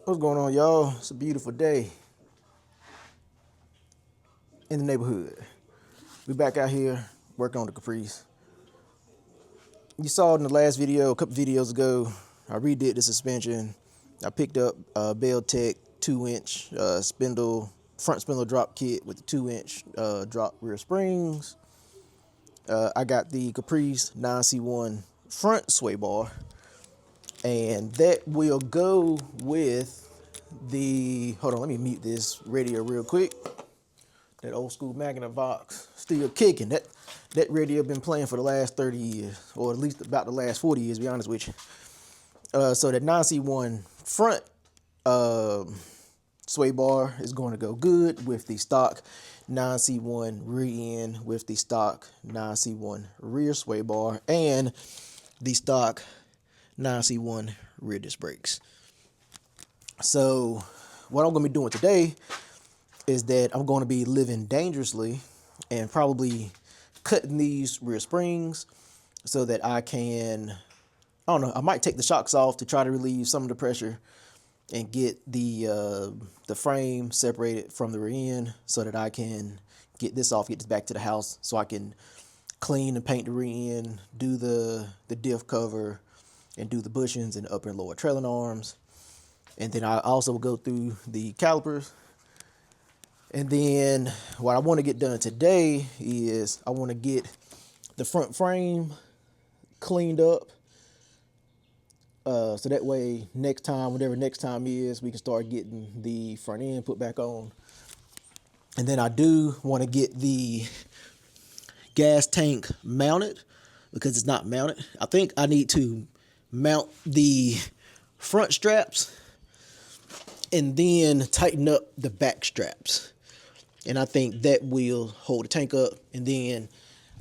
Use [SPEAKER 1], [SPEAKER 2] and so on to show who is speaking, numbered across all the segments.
[SPEAKER 1] What's going on, y'all? It's a beautiful day in the neighborhood. We back out here working on the Caprice. You saw in the last video, a couple videos ago, I redid the suspension. I picked up a Buildz 2-inch front spindle drop kit with the 2-inch drop rear springs. I got the Caprice 9C1 front sway bar, and that will go with the, hold on, let me mute this radio real quick. That old school Magnavox still kicking. That radio been playing for the last 30 years, or at least about the last 40 years, to be honest with you. So that 9C1 front sway bar is going to go good with the stock 9C1 rear end, with the stock 9C1 rear sway bar, and the stock 9C1 rear disc brakes. So what I'm going to be doing today is that I'm going to be living dangerously and probably cutting these rear springs so that I can, I don't know, I might take the shocks off to try to relieve some of the pressure and get the frame separated from the rear end so that I can get this off, get this back to the house so I can clean and paint the rear end, do the diff cover, and do the bushings and upper and lower trailing arms. And then I also go through the calipers. And then what I want to get done today is I want to get the front frame cleaned up. So that way next time, whatever next time is, we can start getting the front end put back on. And then I do want to get the gas tank mounted because it's not mounted. I think I need to mount the front straps and then tighten up the back straps. And I think that will hold the tank up. And then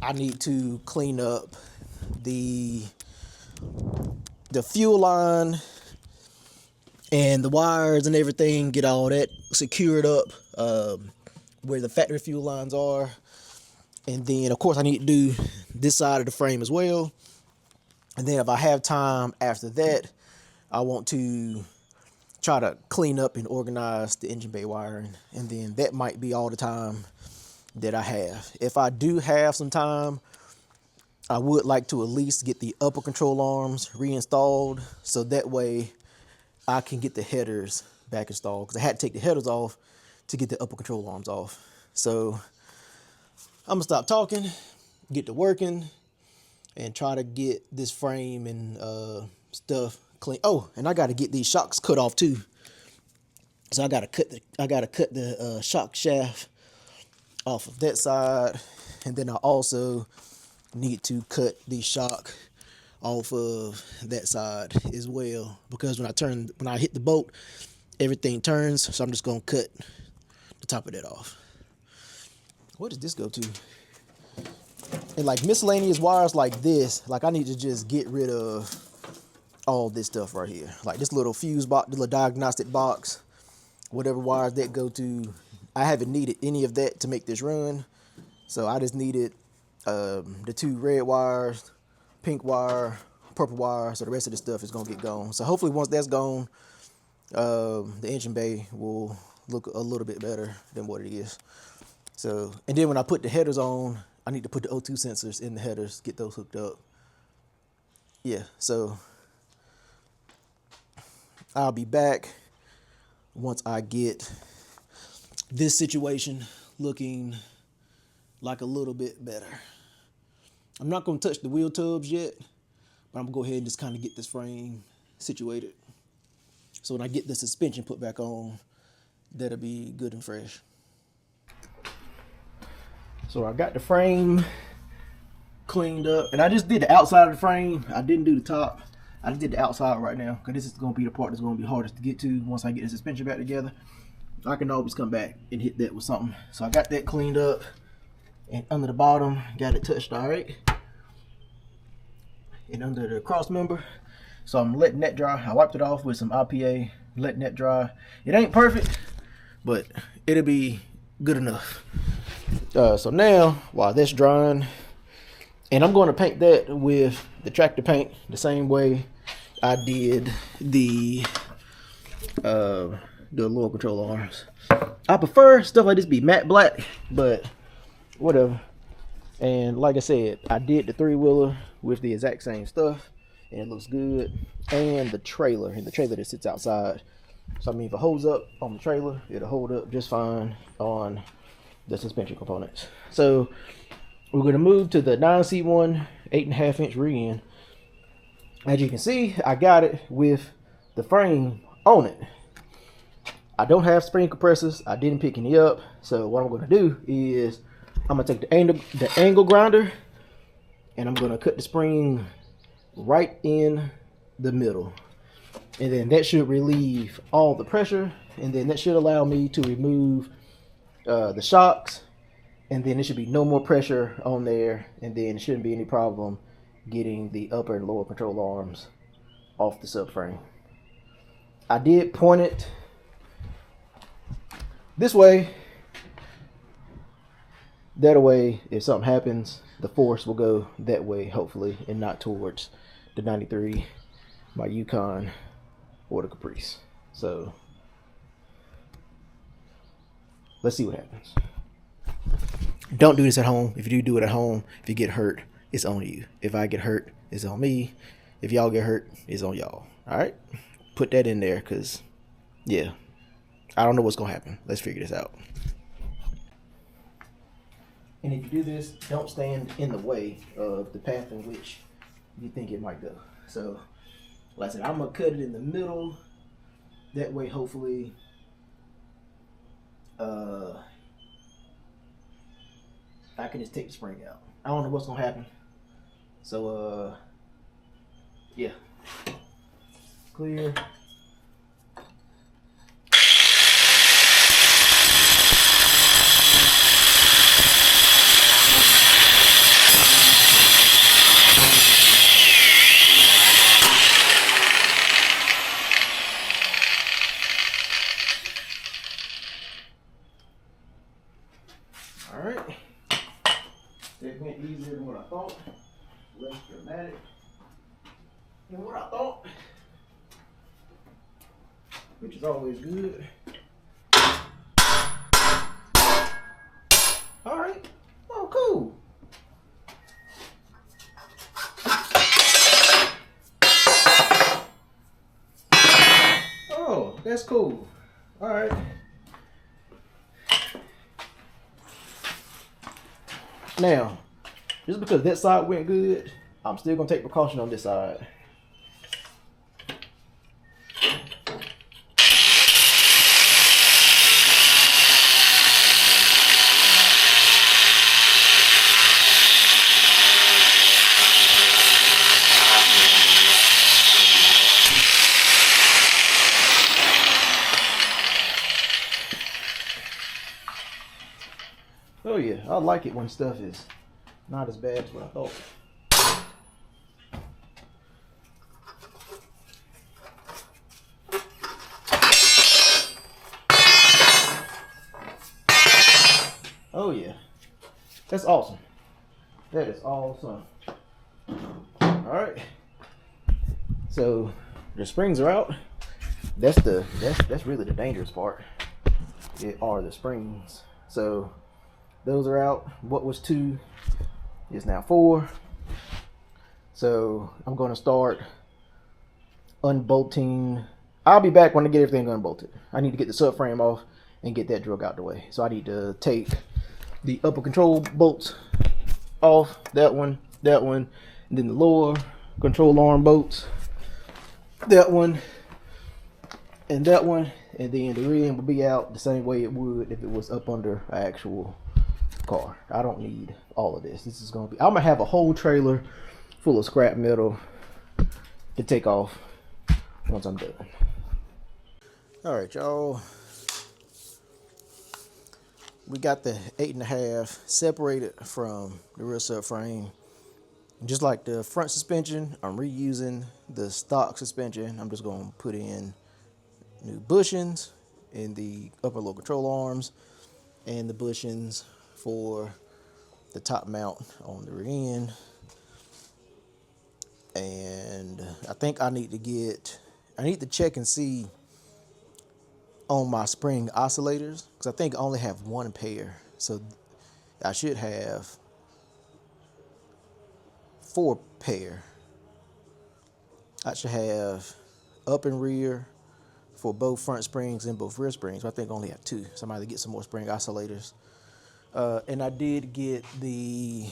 [SPEAKER 1] I need to clean up the fuel line and the wires and everything, get all that secured up where the factory fuel lines are. And then, of course, I need to do this side of the frame as well. And then if I have time after that, I want to try to clean up and organize the engine bay wiring, and then that might be all the time that I have. If I do have some time, I would like to at least get the upper control arms reinstalled so that way I can get the headers back installed, because I had to take the headers off to get the upper control arms off. So I'm gonna stop talking, get to working, and try to get this frame and stuff clean. Oh, and I got to get these shocks cut off too. So I got to cut the shock shaft off of that side, and then I also need to cut the shock off of that side as well, because when I hit the bolt, everything turns. So I'm just gonna cut the top of that off. Where does this go to? And like miscellaneous wires like this, like I need to just get rid of all this stuff right here, like this little fuse box, the little diagnostic box, whatever wires that go to. I haven't needed any of that to make this run, so I just needed the two red wires, pink wire, purple wire, so the rest of the stuff is gonna get gone. So hopefully once that's gone, the engine bay will look a little bit better than what it is. So, and then when I put the headers on, I need to put the O2 sensors in the headers, get those hooked up. Yeah, so I'll be back once I get this situation looking like a little bit better. I'm not going to touch the wheel tubs yet, but I'm going to go ahead and just kind of get this frame situated. So when I get the suspension put back on, that'll be good and fresh. So I got the frame cleaned up, and I just did the outside of the frame. I didn't do the top. I just did the outside right now, because this is going to be the part that's going to be hardest to get to once I get the suspension back together. I can always come back and hit that with something. So I got that cleaned up, and under the bottom, got it touched all right. And under the cross member, so I'm letting that dry. I wiped it off with some IPA, letting that dry. It ain't perfect, but it'll be good enough. So now, while that's drying, and I'm going to paint that with the tractor paint the same way I did the the lower control arms. I prefer stuff like this be matte black, but whatever. And like I said, I did the 3-wheeler with the exact same stuff, and it looks good. And the trailer that sits outside. So I mean, if it holds up on the trailer, it'll hold up just fine on the suspension components. So we're gonna move to the 9-seat one, 8.5-inch rear end. As you can see, I got it with the frame on it. I don't have spring compressors. I didn't pick any up. So what I'm gonna do is I'm gonna take the angle grinder, and I'm gonna cut the spring right in the middle, and then that should relieve all the pressure, and then that should allow me to remove the shocks, and then there should be no more pressure on there, and then it shouldn't be any problem getting the upper and lower control arms off the subframe. I did point it this way. That way, if something happens, the force will go that way, hopefully, and not towards the 93, my Yukon, or the Caprice. So, let's see what happens. Don't do this at home. If you do it at home, if you get hurt, it's on you. If I get hurt, it's on me. If y'all get hurt, it's on y'all. All right? Put that in there, because, yeah, I don't know what's going to happen. Let's figure this out. And if you do this, don't stand in the way of the path in which you think it might go. So, like I said, I'm going to cut it in the middle. That way, hopefully, I can just take the spring out. I don't know what's going to happen. So, yeah. Clear. All right, that went easier than what I thought, less dramatic than what I thought, which is always good. All right, oh cool. Oh, that's cool. All right. Now, just because that side went good, I'm still going to take precaution on this side. Oh yeah, I like it when stuff is not as bad as what I thought. Oh yeah, that's awesome. That is awesome. All right, so the springs are out. That's really the dangerous part. It are the springs. So those are out. What was 2 is now 4. So I'm going to start unbolting. I'll be back when I get everything unbolted. I need to get the subframe off and get that drug out the way. So I need to take the upper control bolts off, that one, and then the lower control arm bolts, that one, and that one, and then the rear end will be out the same way it would if it was up under an actual car. I don't need all of this. This is gonna be, I'm gonna have a whole trailer full of scrap metal to take off once I'm done. All right, y'all. We got the 8.5 separated from the rear subframe. Just like the front suspension, I'm reusing the stock suspension. I'm just gonna put in new bushings in the upper low control arms and the bushings for the top mount on the rear end. And I think I need to check and see on my spring oscillators, because I think I only have one pair. So I should have 4 pair. I should have up and rear for both front springs and both rear springs. But I think I only have 2. So I'm going to get some more spring oscillators. And I did get the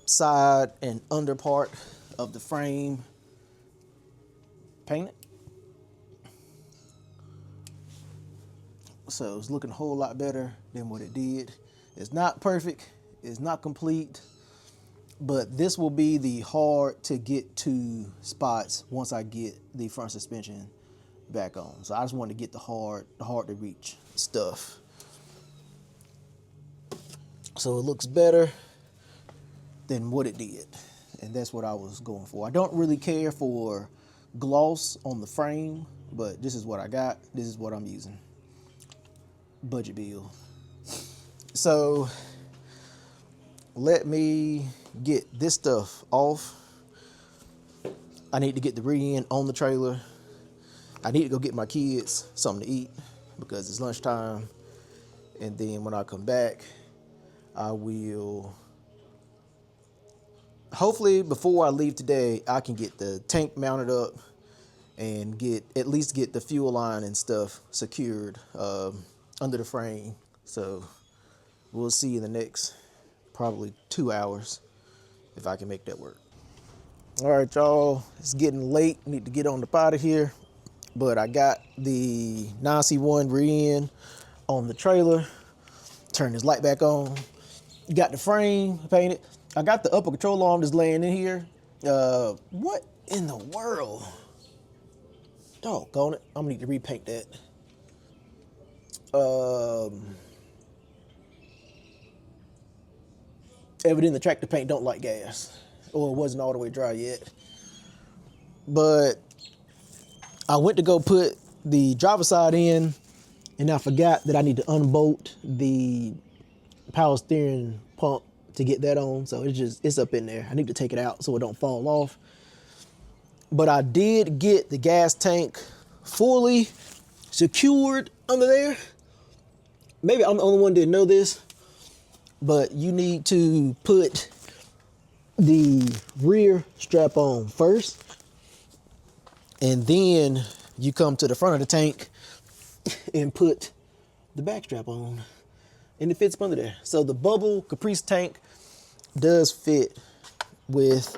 [SPEAKER 1] side and under part of the frame painted. So it's looking a whole lot better than what it did. It's not perfect, it's not complete, but this will be the hard to get to spots once I get the front suspension back on. So I just wanted to get the hard to reach stuff. So it looks better than what it did. And that's what I was going for. I don't really care for gloss on the frame, but this is what I got. This is what I'm using. Budget bill. So let me get this stuff off. I need to get the rear end on the trailer. I need to go get my kids something to eat because it's lunchtime. And then when I come back, I will, hopefully before I leave today, I can get the tank mounted up and at least get the fuel line and stuff secured under the frame. So we'll see in the next probably 2 hours if I can make that work. All right, y'all, it's getting late. Need to get on the out of here. But I got the 9C1 rear end on the trailer. Turn this light back on. Got the frame painted. I got the upper control arm just laying in here. What in the world? Doggone it. I'm gonna need to repaint that. Evidently the tractor paint don't like gas, or it wasn't all the way dry yet. But I went to go put the driver's side in, and I forgot that I need to unbolt the power steering pump to get that on. So it's up in there. I need to take it out so it don't fall off. But I did get the gas tank fully secured under there. Maybe I'm the only one that didn't know this, but you need to put the rear strap on first, and then you come to the front of the tank and put the back strap on, and it fits under there. So the bubble Caprice tank does fit with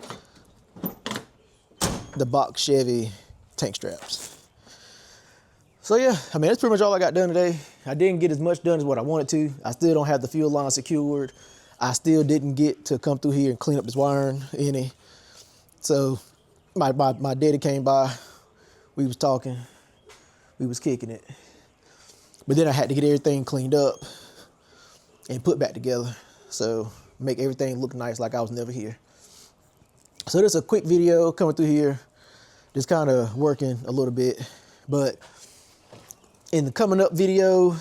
[SPEAKER 1] the box Chevy tank straps. So yeah, I mean, that's pretty much all I got done today. I didn't get as much done as what I wanted to. I still don't have the fuel line secured. I still didn't get to come through here and clean up this wiring any. So my daddy came by. We was talking. We was kicking it. But then I had to get everything cleaned up and put back together. So make everything look nice like I was never here. So this is a quick video coming through here. Just kind of working a little bit. But in the coming up videos,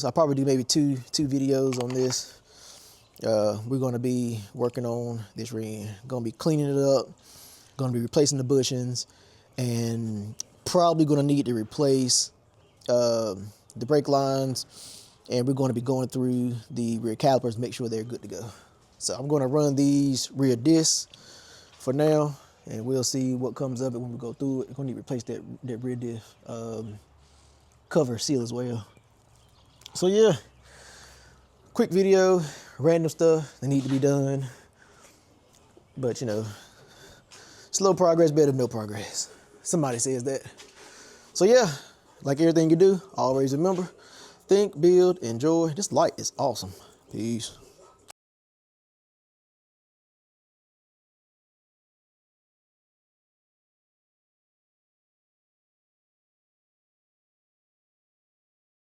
[SPEAKER 1] I'll probably do maybe two videos on this. We're going to be working on this rear end. Going to be cleaning it up. Going to be replacing the bushings, and probably going to need to replace the brake lines, and we're going to be going through the rear calipers to make sure they're good to go. So I'm going to run these rear discs for now, and we'll see what comes of it when we go through it. We're going to need to replace that rear disc cover seal as well. So yeah, quick video, random stuff that need to be done. But you know, slow progress better than no progress. Somebody says that. So yeah, like everything you do, always remember, think, build, enjoy. This light is awesome. Peace.